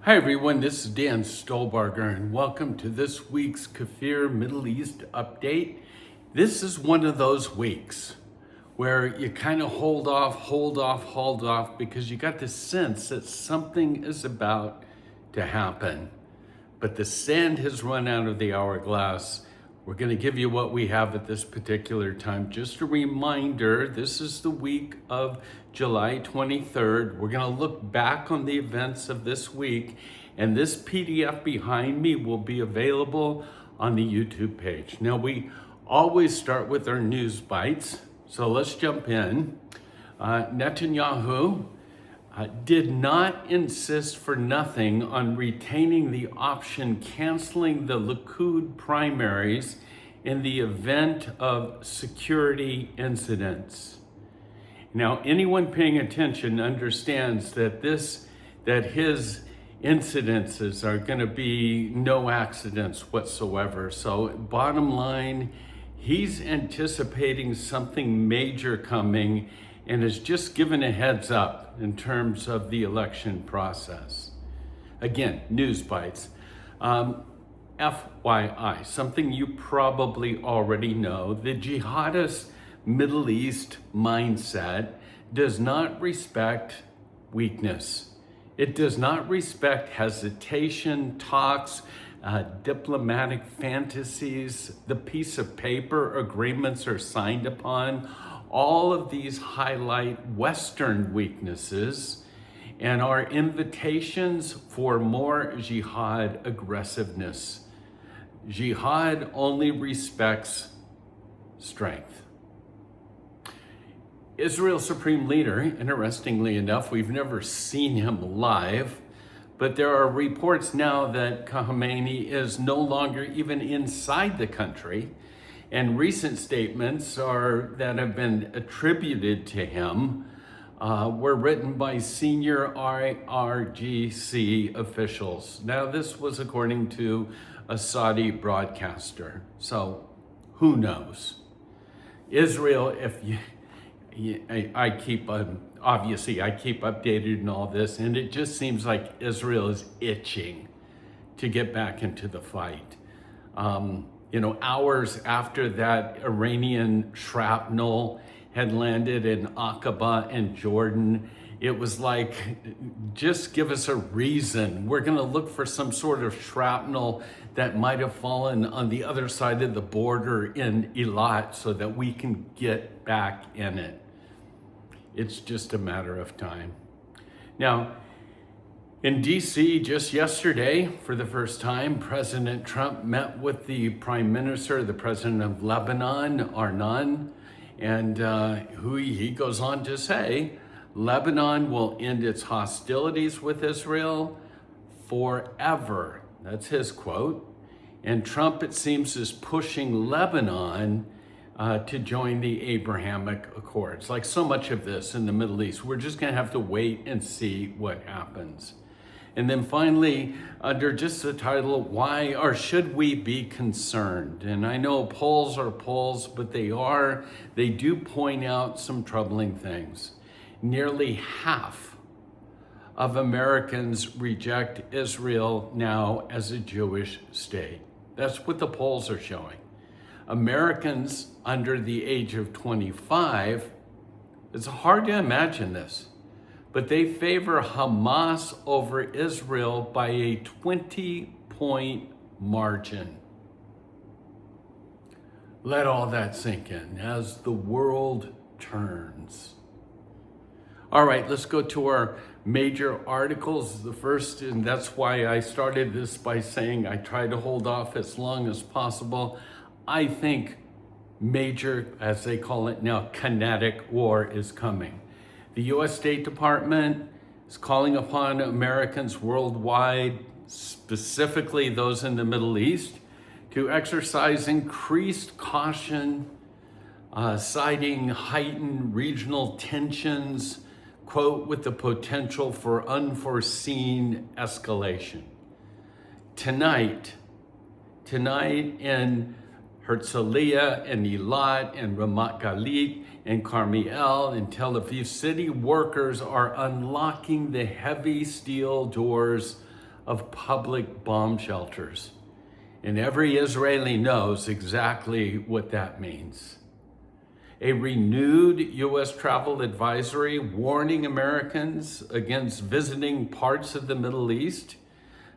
Hi everyone, this is Dan Stolbarger and welcome to this week's Kafir Middle East update. This is one of those weeks where you kind of hold off because you got the sense that something is about to happen. But the sand has run out of the hourglass. We're going to give you what we have at this particular time. Just a reminder, this is the week of July 23rd. We're going to look back on the events of this week, and this PDF behind me will be available on the YouTube page. Now, we always start with our news bites, so let's jump in. Netanyahu did not insist for nothing on retaining the option canceling the Likud primaries in the event of security incidents. Now, anyone paying attention understands that his incidences are going to be no accidents whatsoever. So bottom line, he's anticipating something major coming and has just given a heads up in terms of the election process. Again, news bites. FYI, something you probably already know, the jihadist Middle East mindset does not respect weakness. It does not respect hesitation, talks, diplomatic fantasies, the piece of paper agreements are signed upon. All of these highlight Western weaknesses and are invitations for more jihad aggressiveness. Jihad only respects strength. Israel's supreme leader, interestingly enough, we've never seen him live, but there are reports now that Khamenei is no longer even inside the country. And recent statements that have been attributed to him were written by senior IRGC officials. Now, this was according to a Saudi broadcaster. So, who knows? Israel, I keep updated in all this, and it just seems like Israel is itching to get back into the fight. Hours after that Iranian shrapnel had landed in Aqaba and Jordan, it was like, just give us a reason. We're going to look for some sort of shrapnel that might have fallen on the other side of the border in Eilat so that we can get back in it. It's just a matter of time. Now, in DC, just yesterday, for the first time, President Trump met with the Prime Minister, the President of Lebanon, Arnan, and he goes on to say, Lebanon will end its hostilities with Israel forever. That's his quote. And Trump, it seems, is pushing Lebanon to join the Abrahamic Accords. Like so much of this in the Middle East, we're just going to have to wait and see what happens. And then finally, under just the title, why or should we be concerned? And I know polls are polls, but they do point out some troubling things. Nearly half of Americans reject Israel now as a Jewish state. That's what the polls are showing. Americans under the age of 25, it's hard to imagine this, but they favor Hamas over Israel by a 20-point margin. Let all that sink in as the world turns. All right, let's go to our major articles. The first, and that's why I started this by saying I try to hold off as long as possible. I think major, as they call it now, kinetic war is coming. The U.S. State Department is calling upon Americans worldwide, specifically those in the Middle East, to exercise increased caution, citing heightened regional tensions, quote, with the potential for unforeseen escalation. Tonight in Herzliya and Eilat and Ramat Galit and Carmiel and Tel Aviv, city workers are unlocking the heavy steel doors of public bomb shelters. And every Israeli knows exactly what that means. A renewed U.S. travel advisory warning Americans against visiting parts of the Middle East.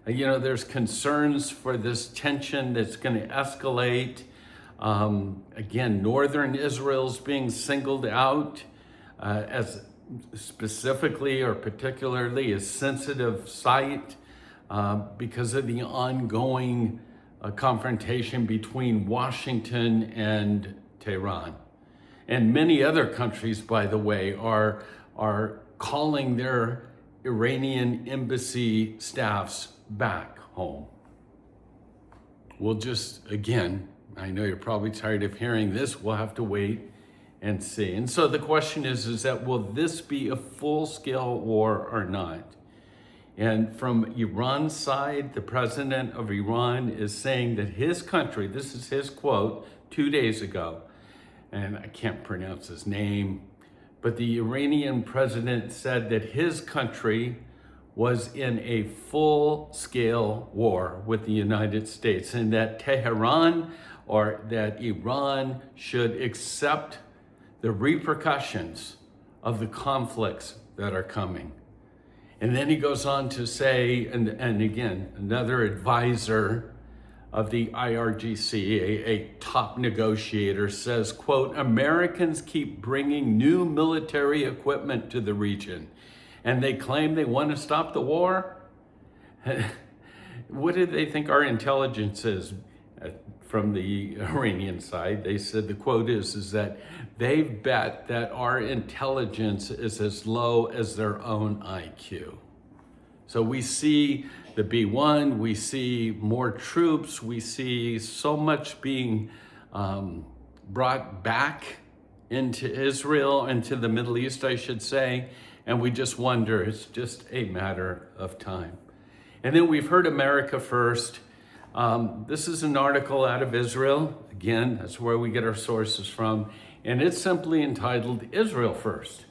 There's concerns for this tension that's going to escalate. Again, northern Israel's being singled out as specifically or particularly a sensitive site because of the ongoing confrontation between Washington and Tehran. And many other countries, by the way, are calling their Iranian embassy staffs back home. We'll just, again, I know you're probably tired of hearing this, we'll have to wait and see. And so the question is that will this be a full-scale war or not? And from Iran's side, the president of Iran is saying that his country, this is his quote 2 days ago, and I can't pronounce his name, but the Iranian president said that his country was in a full-scale war with the United States, and that Tehran or that Iran should accept the repercussions of the conflicts that are coming. And then he goes on to say, and again, another advisor of the IRGC, a top negotiator, says, quote, Americans keep bringing new military equipment to the region, and they claim they want to stop the war? What do they think our intelligence is? From the Iranian side, they said the quote is that they bet that our intelligence is as low as their own IQ. So we see the B-1, we see more troops, we see so much being brought back into Israel, into the Middle East, I should say, and we just wonder, it's just a matter of time. And then we've heard America first. This is an article out of Israel. Again, that's where we get our sources from. And it's simply entitled Israel First.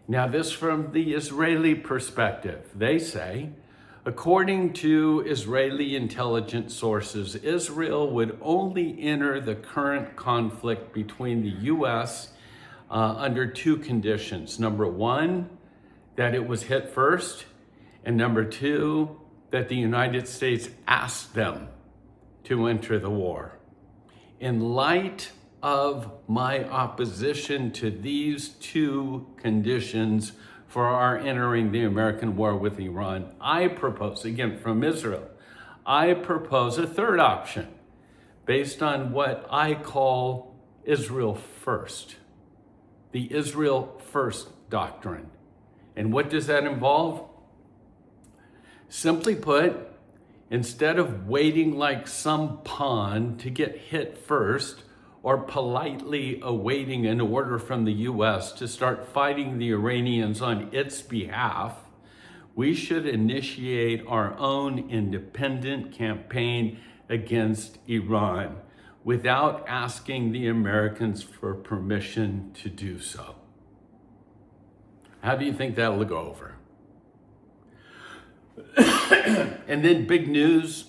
Now, this from the Israeli perspective. They say, according to Israeli intelligence sources, Israel would only enter the current conflict between the U.S. Under two conditions. Number one, that it was hit first. And number two, that the United States asked them to enter the war. In light of my opposition to these two conditions for our entering the American war with Iran, I propose, again from Israel, I propose a third option based on what I call Israel First, the Israel First doctrine. And what does that involve? Simply put, instead of waiting like some pawn to get hit first or politely awaiting an order from the U.S. to start fighting the Iranians on its behalf, we should initiate our own independent campaign against Iran without asking the Americans for permission to do so. How do you think that'll go over? And then big news,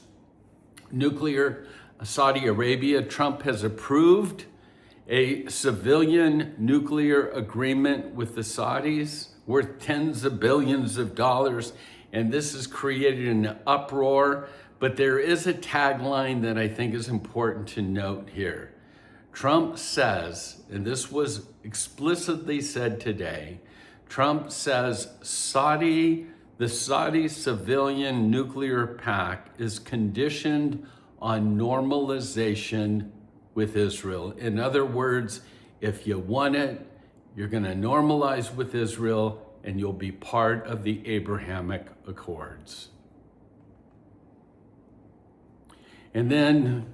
nuclear, Saudi Arabia. Trump has approved a civilian nuclear agreement with the Saudis worth tens of billions of dollars. And this has created an uproar. But there is a tagline that I think is important to note here. Trump says, and this was explicitly said today, Trump says the Saudi civilian nuclear pact is conditioned on normalization with Israel. In other words, if you want it, you're going to normalize with Israel and you'll be part of the Abrahamic Accords. And then,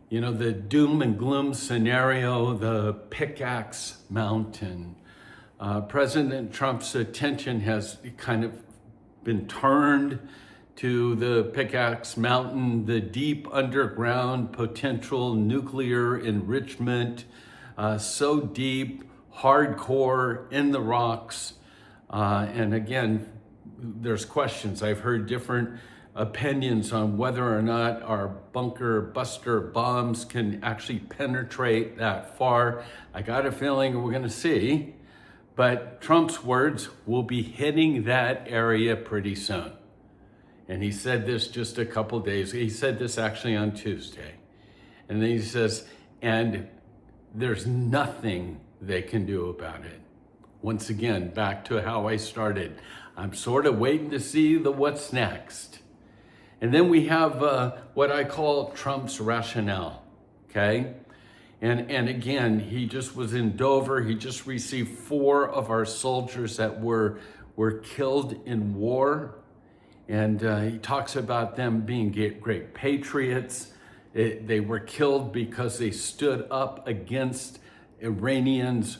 the doom and gloom scenario, the Pickaxe Mountain. President Trump's attention has kind of been turned to the Pickaxe Mountain, the deep underground potential nuclear enrichment, so deep, hardcore in the rocks. And again, there's questions. I've heard different opinions on whether or not our bunker buster bombs can actually penetrate that far. I got a feeling we're going to see, but Trump's words will be hitting that area pretty soon. And he said this just a couple days. He said this actually on Tuesday. And then he says, and there's nothing they can do about it. Once again, back to how I started. I'm sort of waiting to see the what's next. And then we have what I call Trump's rationale, okay? And again, he just was in Dover. He just received 4 of our soldiers that were killed in war. And he talks about them being great patriots. They were killed because they stood up against Iranians'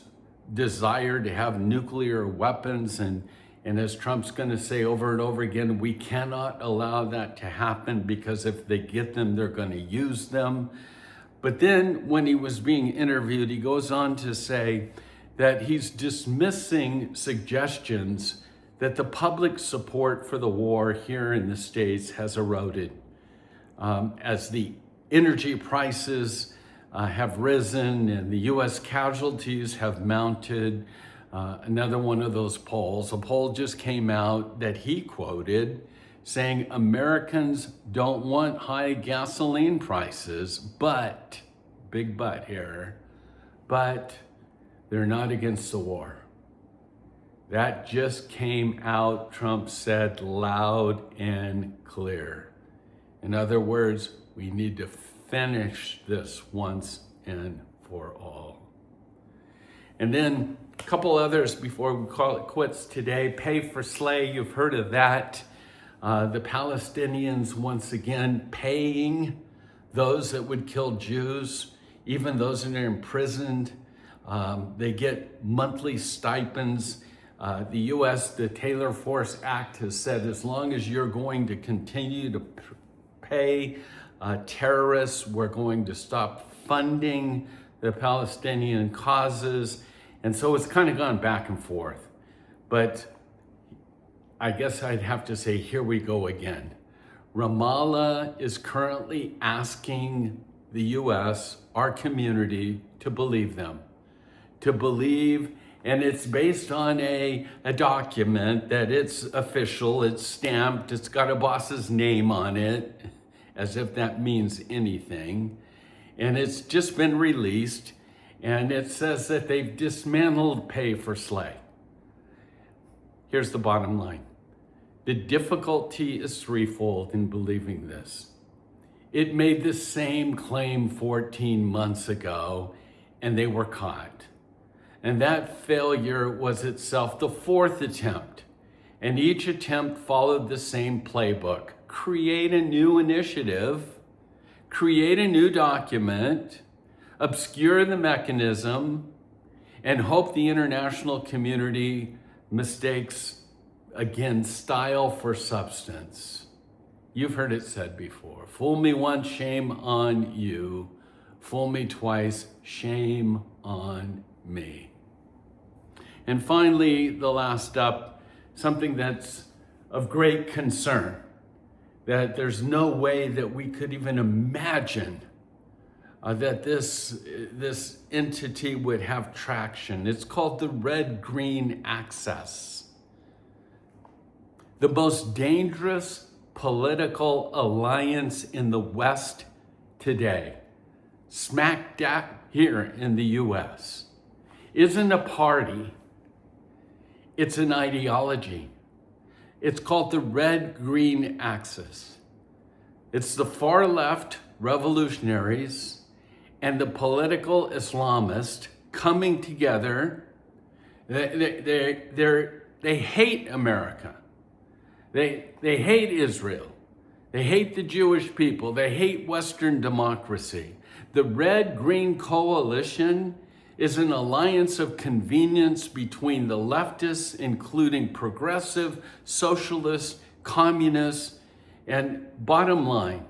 desire to have nuclear weapons. And as Trump's going to say over and over again, we cannot allow that to happen because if they get them, they're going to use them. But then when he was being interviewed, he goes on to say that he's dismissing suggestions that the public support for the war here in the States has eroded as the energy prices have risen and the US casualties have mounted. Another one of those polls, a poll just came out that he quoted saying Americans don't want high gasoline prices, but, big but here, but they're not against the war. That just came out, Trump said loud and clear. In other words, we need to finish this once and for all. And then a couple others before we call it quits today. Pay for slay, you've heard of that. The Palestinians, once again, paying those that would kill Jews, even those that are imprisoned. They get monthly stipends. The U.S., the Taylor Force Act has said as long as you're going to continue to pay terrorists, we're going to stop funding the Palestinian causes. And so it's kind of gone back and forth. But I guess I'd have to say, here we go again. Ramallah is currently asking the U.S., our community, to believe them. To believe, and it's based on a document that it's official, it's stamped, it's got a boss's name on it, as if that means anything. And it's just been released, and it says that they've dismantled pay for slay. Here's the bottom line. The difficulty is threefold in believing this. It made the same claim 14 months ago, and they were caught. And that failure was itself the 4th attempt. And each attempt followed the same playbook. Create a new initiative, create a new document, obscure the mechanism, and hope the international community mistakes, again, style for substance. You've heard it said before. Fool me once, shame on you. Fool me twice, shame on me. And finally, the last up, something that's of great concern, that there's no way that we could even imagine that this entity would have traction. It's called the red-green axis. The most dangerous political alliance in the West today, smack dab here in the US, isn't a party, it's an ideology. It's called the red-green axis. It's the far left revolutionaries and the political Islamists coming together. They hate America. They hate Israel. They hate the Jewish people. They hate Western democracy. The Red-Green Coalition is an alliance of convenience between the leftists, including progressive, socialists, communists, and bottom line,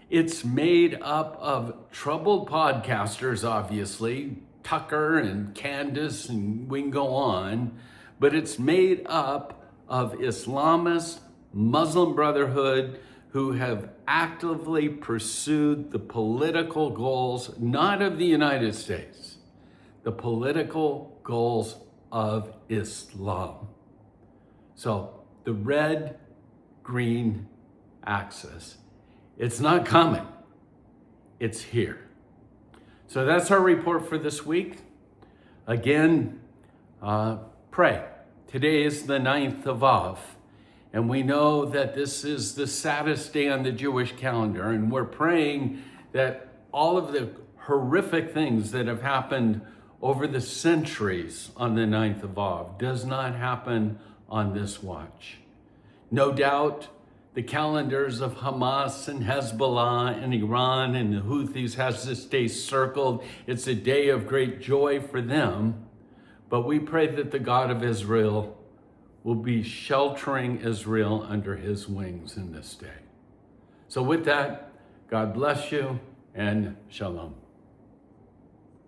it's made up of troubled podcasters, obviously, Tucker and Candace, and we can go on, but it's made up of Islamist, Muslim Brotherhood, who have actively pursued the political goals, not of the United States, the political goals of Islam. So the red-green axis, it's not coming, it's here. So that's our report for this week. Again, pray. Today is the 9th of Av, and we know that this is the saddest day on the Jewish calendar, and we're praying that all of the horrific things that have happened over the centuries on the 9th of Av does not happen on this watch. No doubt, the calendars of Hamas and Hezbollah and Iran and the Houthis has this day circled. It's a day of great joy for them. But we pray that the God of Israel will be sheltering Israel under his wings in this day. So with that, God bless you and shalom.